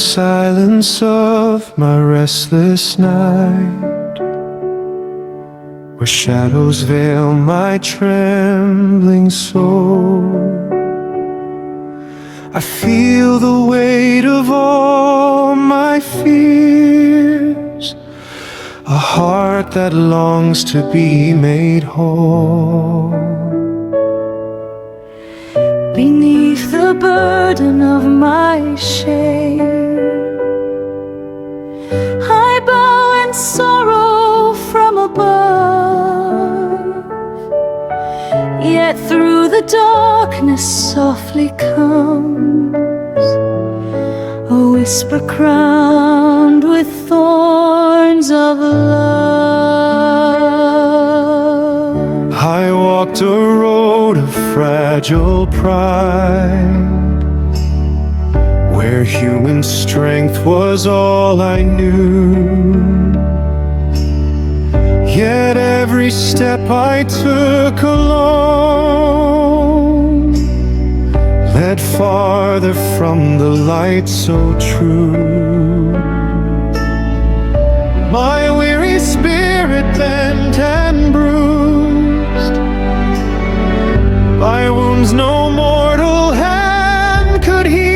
silence of my restless night, where shadows veil my trembling soul, I feel the weight of all my fears, a heart that longs to be made whole. Beneath the burden of my shame, I bow in sorrow from above. Yet through the darkness softly comes a whisper crowned with thorns of love. I walked a road of fragile pride, where human strength was all I knew. Yet every step I took alone led farther from the light so true. My weary spirit bent and bruised by wounds no mortal hand could heal,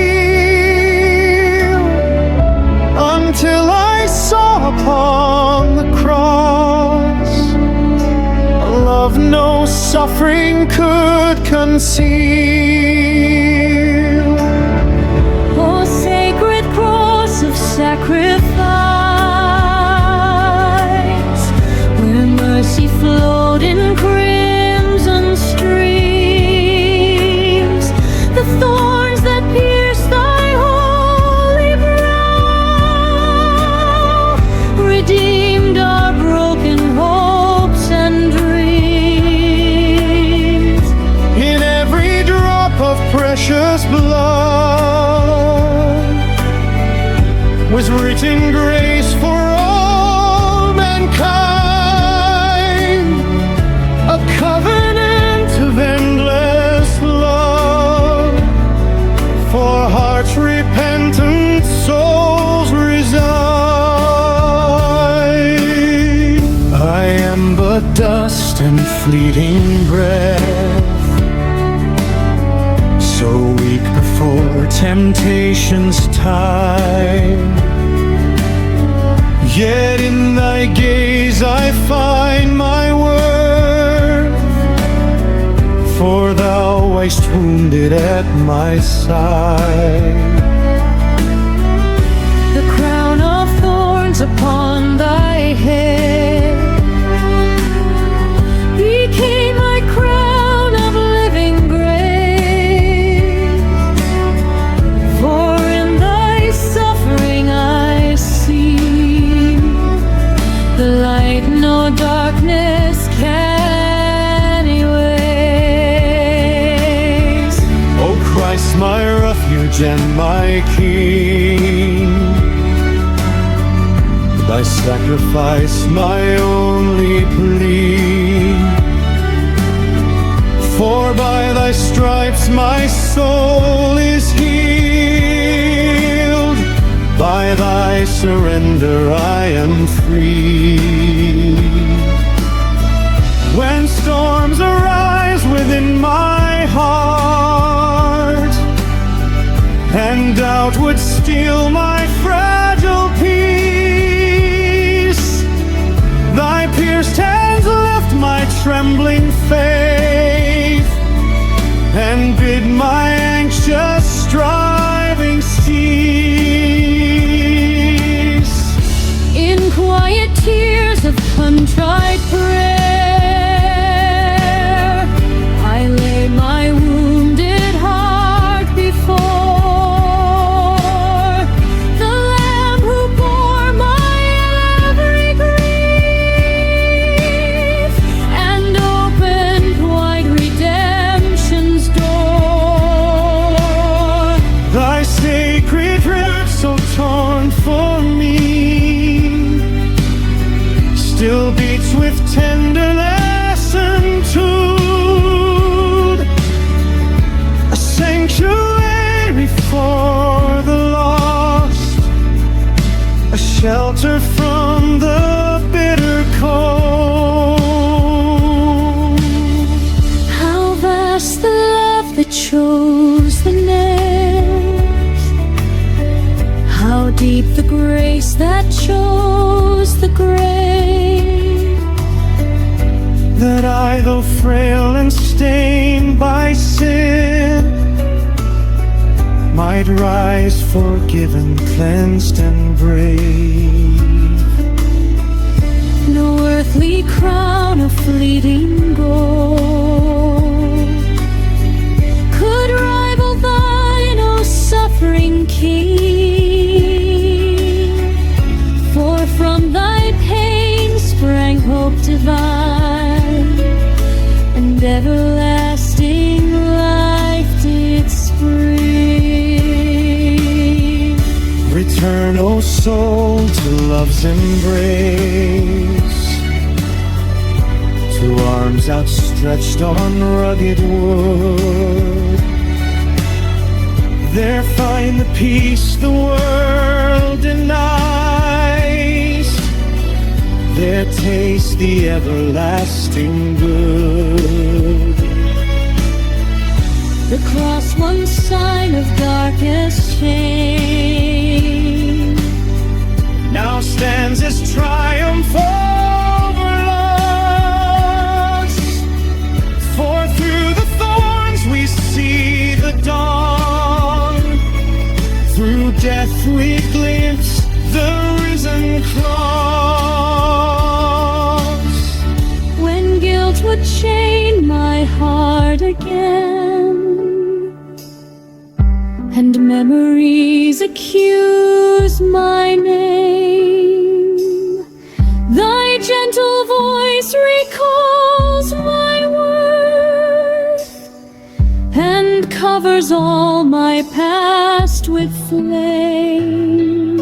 until I saw upon the cross a love no suffering could conceal. O sacred cross of sacrifice, where mercy flowed in crimson streams, the thorns that pierced thy holy brow redeemed our broken hopes and dreams. In every drop of precious blood was written grace for all mankind, a covenant of endless love for hearts repentant, souls resigned. I am but dust and fleeting breath, so weak before temptation's tide. Yet in thy gaze I find my worth, for thou wast wounded at my side. The crown of thorns upon thy head became my crown of living grace, for in thy suffering I see the light no darkness can erase. O Christ, my refuge and my King, thy sacrifice my only plea, for by thy stripes my soul is healed, by thy surrender I am free. When storms arise within my heart, and doubt would steal my fragile peace, thy pierced hands lift my trembling faith, and bid my anxious striving cease. In quiet tears of contrite prayer, I lay my wounded heart before the Lamb who bore my every grief, and opened wide redemption's door. Thy sacred rib so torn for me still beats with tender shelter from the bitter cold. How vast the love that chose the nails, how deep the grace that chose the grave, that I, though frail and stained by sin, might rise forgiven, cleansed and brave. No earthly crown of fleeting gold could rival thine, O suffering King. For from thy pain sprang hope divine, and everlasting life did spring. Return, O soul, to love's embrace, to arms outstretched on rugged wood. There find the peace the world denies, there taste the everlasting good. The cross, one sign of darkest shame, now stands as triumph over loss. For through the thorns we see the dawn, through death we glimpse the risen cross. when guilt would chain my heart again, and memories accuse my name, thy gentle voice recalls my worth, and covers all my past with flame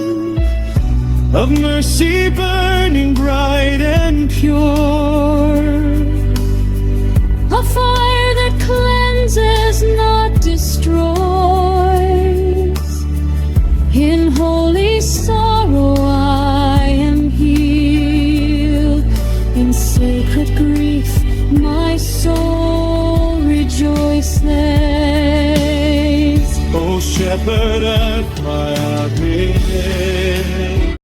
Of mercy burning bright and pure, a fire that cleanses, not destroys. In holy sorrow I am healed, in sacred grief my soul rejoices. O shepherd at my